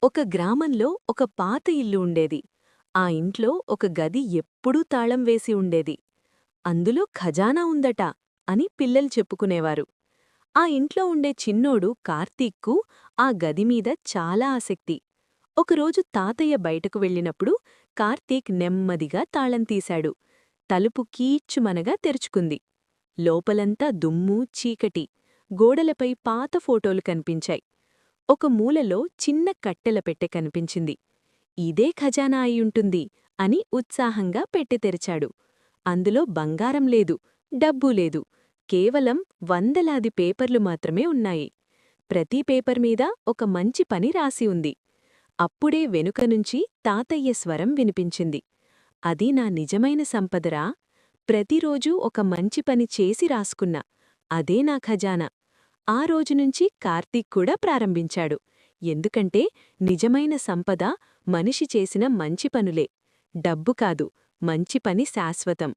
ఒక గ్రామంలో ఒక పాత ఇల్లు ఉండేది. ఆ ఇంట్లో ఒక గది ఎప్పుడూ తాళం వేసి ఉండేది. అందులో ఖజానా ఉందట అని పిల్లలు చెప్పుకునేవారు. ఆ ఇంట్లో ఉండే చిన్నోడు కార్తీక్కు ఆ గదిమీద చాలా ఆసక్తి. ఒకరోజు తాతయ్య బయటకు వెళ్ళినప్పుడు కార్తీక్ నెమ్మదిగా తాళం తీశాడు. తలుపు కీచ్చుమనగా తెరుచుకుంది. లోపలంతా దుమ్ము, చీకటి. గోడలపై పాత ఫోటోలు కనిపించాయి. ఒక మూలలో చిన్న కట్టెల పెట్టె కనిపించింది. ఇదే ఖజానా అయ్యుంటుంది అని ఉత్సాహంగా పెట్టె తెరిచాడు. అందులో బంగారం లేదు, డబ్బూ లేదు. కేవలం వందలాది పేపర్లు మాత్రమే ఉన్నాయి. ప్రతి పేపర్ మీద ఒక మంచి పని రాసి ఉంది. అప్పుడే వెనుకనుంచి తాతయ్య స్వరం వినిపించింది. అది నా నిజమైన సంపదరా. ప్రతిరోజూ ఒక మంచి పని చేసి రాసుకున్నా. అదే నా ఖజానా. ఆ రోజునుంచి కార్తీక్ కూడా ప్రారంభించాడు. ఎందుకంటే నిజమైన సంపద మనిషి చేసిన మంచి పనులే. డబ్బు కాదు, మంచి పని శాశ్వతం.